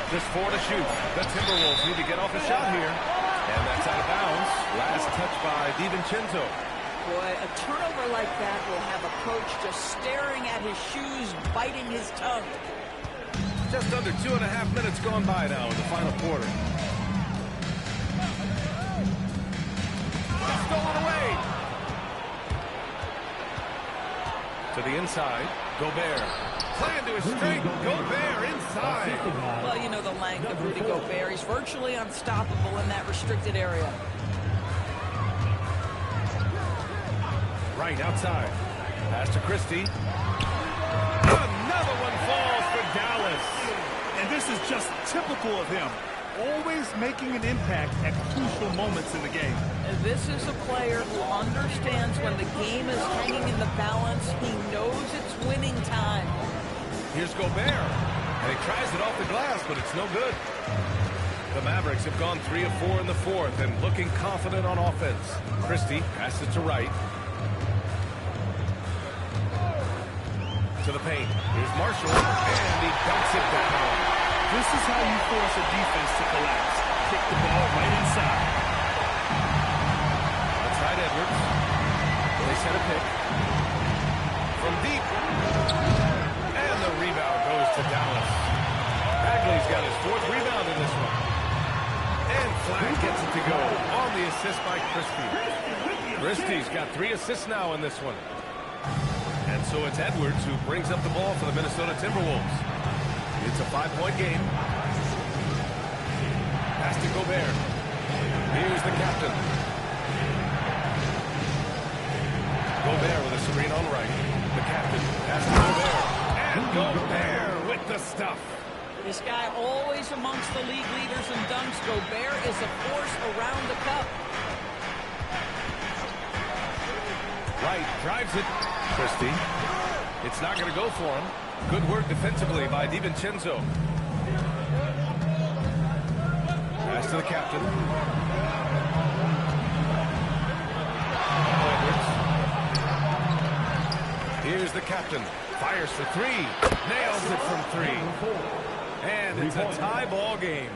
Just 4 to shoot. The Timberwolves need to get off a shot here. And that's out of bounds. Last touch by DiVincenzo. Boy, a turnover like that will have a coach just staring at his shoes, biting his tongue. Just under 2.5 minutes gone by now in the final quarter. Stolen away. To the inside. Gobert. Playing to his strength. Gobert inside. Well, you know the length of Rudy Gobert. He's virtually unstoppable in that restricted area. Right outside. Pass to Christie. Another one falls for Dallas. And this is just typical of him. Always making an impact at crucial moments in the game. This is a player who understands when the game is hanging in the balance. He knows it's winning time. Here's Gobert. And he tries it off the glass, but it's no good. The Mavericks have gone 3 of 4 in the fourth and looking confident on offense. Christie passes it to Wright. To the paint. Here's Marshall. And he dunks it down. This is how you force a defense to collapse. Kick the ball right inside. Outside Edwards. They set a pick. From deep. And the rebound goes to Dallas. Bagley's got his 4th rebound in this one. And Flag gets it to go on the assist by Christie. Christie's got 3 assists now in this one. And so it's Edwards who brings up the ball for the Minnesota Timberwolves. It's a 5-point game. Pass to Gobert. Here's the captain. Gobert with a screen on Wright. The captain. Pass to Gobert. And Gobert with the stuff. This guy always amongst the league leaders in dunks. Gobert is a force around the cup. Wright drives it. Christie. It's not going to go for him. Good work defensively by DiVincenzo. Pass to the captain. Edwards. Here's the captain. Fires for 3. Nails it from 3. And it's a tie ball game.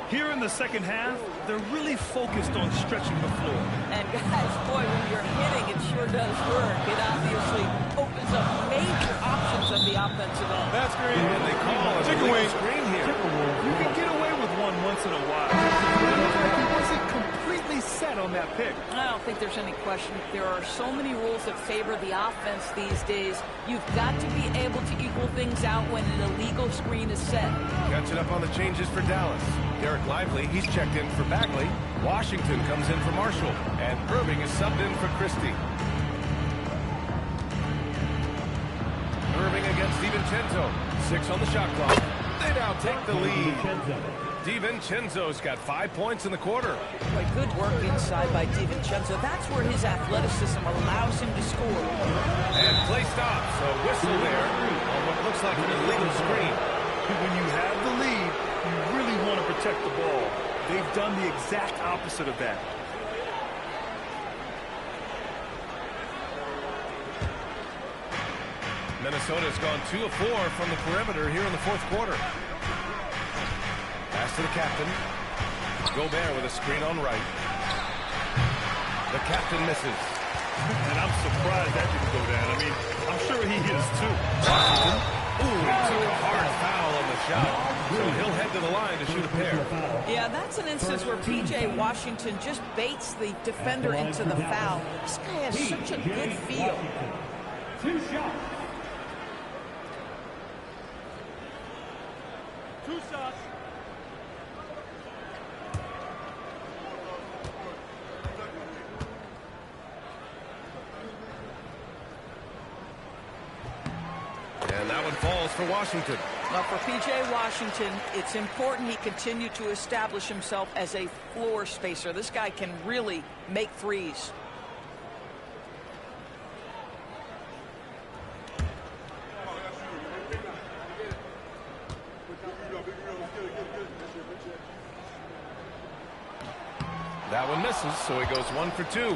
Here in the second half, they're really focused on stretching the floor. And guys, boy, when you're hitting, it sure does work. It obviously opens up major options of the offensive end. That's great. And they call a chicken wing screen here. You can get away with one once in a while. It looks like he wasn't completely set on that pick. I don't think there's any question. There are so many rules that favor the offense these days. You've got to be able to equal things out when an illegal screen is set. Catching up on the changes for Dallas. Derek Lively, he's checked in for Bagley. Washington comes in for Marshall. And Irving is subbed in for Christie. Irving against DiVincenzo. 6 on the shot clock. They now take the lead. DiVincenzo's got 5 points in the quarter. Boy, good work inside by DiVincenzo. That's where his athleticism allows him to score. And play stops. A whistle there on what looks like an illegal screen. When you have the lead, you really want to protect the ball. They've done the exact opposite of that. Minnesota's gone 2 of 4 from the perimeter here in the fourth quarter. Pass to the captain. Gobert with a screen on Wright. The captain misses. And I'm surprised that didn't go down. I mean, I'm sure he is too. Washington. Ooh, he took a hard foul on the shot. So he'll head to the line to shoot a pair. Yeah, that's an instance where P.J. Washington just baits the defender into the foul. This guy has such a good feel. 2 shots. 2 shots. And that one falls for Washington. Now for P.J. Washington, it's important he continue to establish himself as a floor spacer. This guy can really make threes. That one misses, so he goes 1 for 2.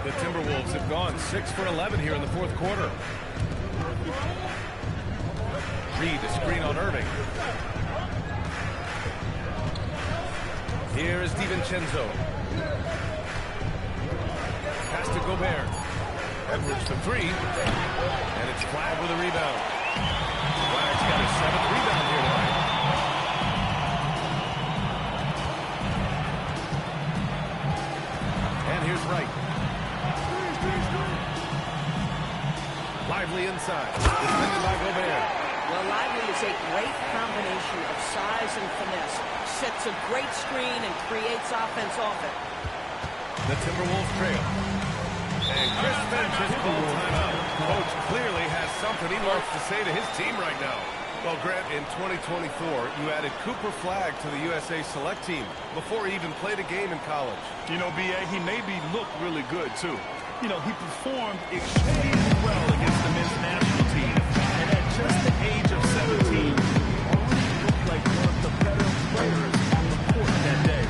The Timberwolves have gone 6 for 11 here in the fourth quarter. Reed, a screen on Irving. Here is DiVincenzo. Pass to Gobert. Edwards for 3. And it's Flagg with a rebound. Flagg's got his 7th rebound here tonight. And here's Wright. Lively inside. Defended by Gobert. Well, Lively is a great combination of size and finesse. Sets a great screen and creates offense off it. The Timberwolves trail. And Chris Finch has called timeout. Coach clearly has something he wants to say to his team right now. Well, Grant, in 2024, you added Cooper Flagg to the USA Select team before he even played a game in college. You know, B.A., he maybe looked really good, too. You know, he performed extremely well against the men's national team. And at just the age of 17, already looked like one of the better players on the court that day.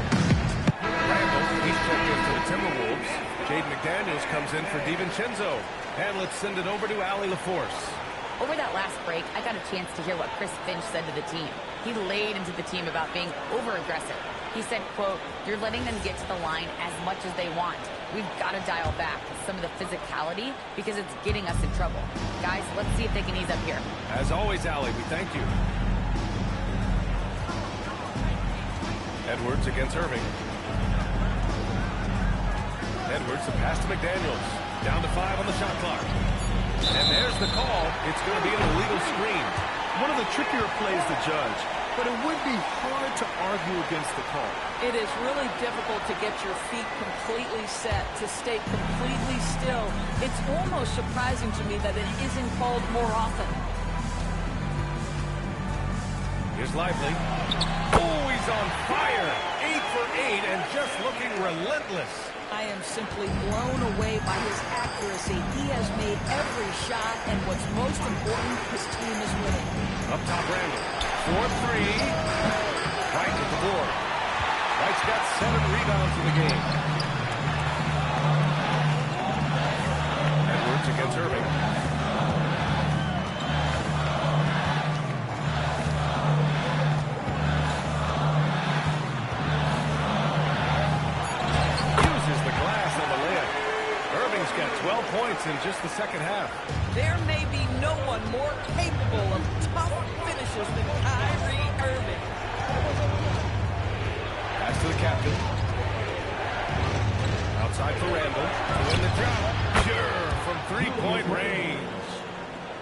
Randall, he's checked in for the Timberwolves. Jaden McDaniels comes in for DiVincenzo. And let's send it over to Allie LaForce. Over that last break, I got a chance to hear what Chris Finch said to the team. He laid into the team about being over-aggressive. He said, quote, "You're letting them get to the line as much as they want. We've got to dial back some of the physicality because it's getting us in trouble. Guys, let's see if they can ease up here." As always, Allie, we thank you. Edwards against Irving. Edwards, the pass to McDaniels. Down to 5 on the shot clock. And there's the call. It's going to be an illegal screen. One of the trickier plays to judge, but it would be hard to argue against the call. It is really difficult to get your feet completely set, to stay completely still. It's almost surprising to me that it isn't called more often. Here's Lively. Oh, he's on fire. 8 for 8 and just looking relentless. I am simply blown away by his accuracy. He has made every shot, and what's most important, his team is winning. Up top, Randall. 4-3. Wright with the board. Wright's got 7 rebounds in the game. Edwards against Irving. Got 12 points in just the second half. There may be no one more capable of tough finishes than Kyrie Irving. Pass to the captain. Outside for Randall. To win the job. Sure, from three-point range.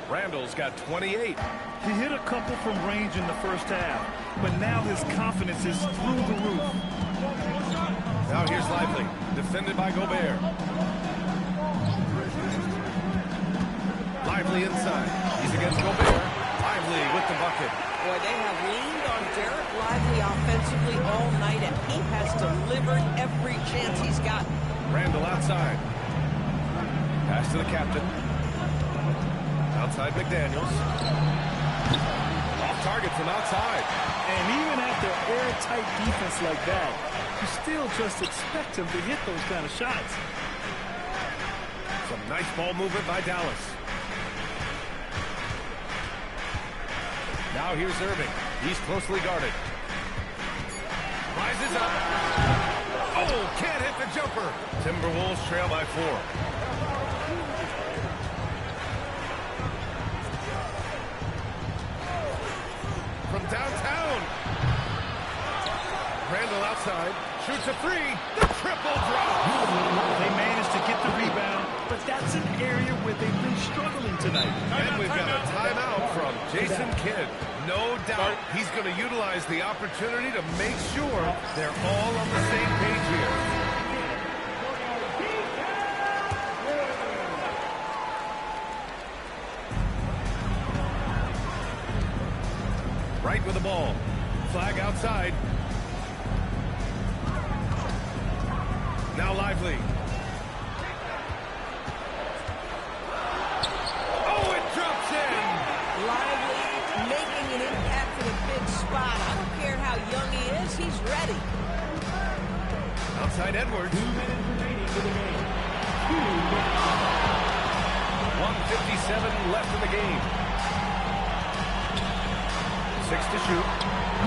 Randall's got 28. He hit a couple from range in the first half, but now his confidence is through the roof. Now here's Lively. Defended by Gobert. Lively inside. He's against Gobert. Lively with the bucket. Boy, they have leaned on Derek Lively offensively all night, and he has delivered every chance he's gotten. Randall outside. Pass to the captain. Outside McDaniels. Off target from outside. And even after airtight defense like that, you still just expect him to hit those kind of shots. Some nice ball movement by Dallas. Now here's Irving. He's closely guarded. Rises up. Oh, can't hit the jumper. Timberwolves trail by 4. From downtown. Randall outside. Shoots a 3. The triple drop. They managed to get the rebound, but that's an area where they've been struggling tonight. And we've got a timeout from Jason Kidd. No doubt he's going to utilize the opportunity to make sure they're all on the same page here. Right with the ball. Flag outside. Now Lively. Oh, it drops in. Lively making an impact in a big spot. I don't care how young he is, he's ready. Outside Edwards. 1:57 left in the game. 6 to shoot.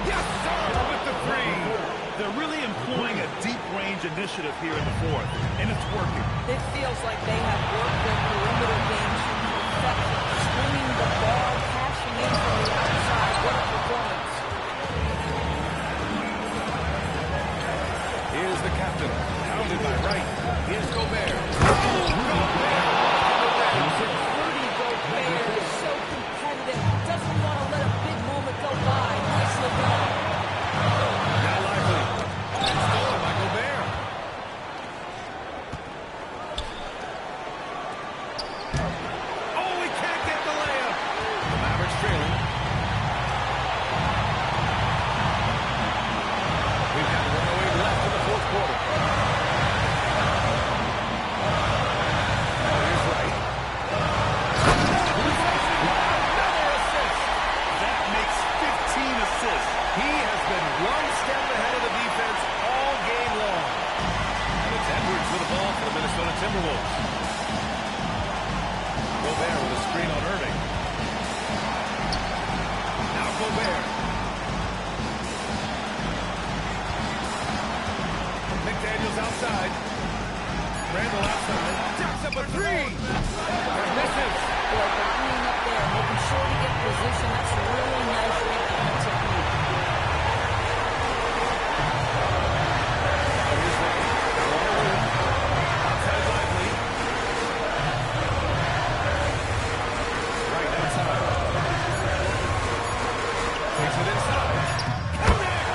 Yes, sir, with the three. They're really employing a deep-range initiative here in the fourth, and it's working. It feels like they have worked their perimeter game to perfection. Swinging the ball, cashing in from the outside. What a performance. Here's the captain, pounded by Wright. Here's Gobert. Gobert! Rudy Gobert is so competitive. Doesn't want to let a big moment go by. Nicely done. Now Lively. Stolen by Gobert. Oh, he can't get the layup. The Mavericks trailing. We've got 1:08 left in the fourth quarter. Here's Wright. Another assist. That makes 15 assists. He has been one step ahead of the defense all game long. And it's Edwards with the ball for the Minnesota Timberwolves. Gobert with a screen on Irving. Now Gobert. McDaniels outside. Randall outside. Jacks up a three. And misses. Boy, being up there, making sure to get position. That's really nice rebound technique. Here's Wright. Outside Lively. Right outside. Takes it inside. Connect!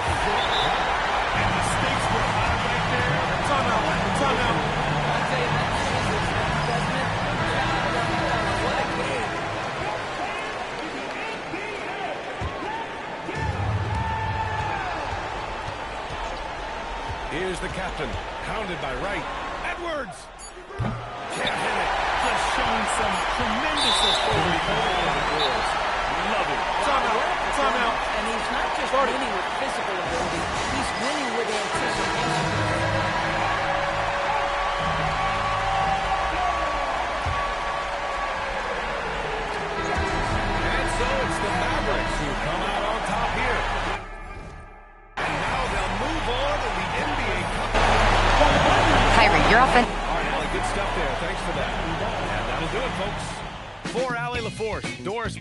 And the stakes were high right there. Timeout. Timeout. I tell you, that scissors, doesn't it? What a game. Here's the captain, pounded by Wright. Edwards! Can't hit it. Just showing some tremendous authority on the boards. Love it. Timeout. And he's not just winning with physical ability, he's winning with anticipation. And so it's the Mavericks who come out on top here. And now they'll move on in the NBA Cup. Kyrie, you're off. All right, Allie, good stuff there. Thanks for that. And that'll do it, folks. For Allie LaForce, Doris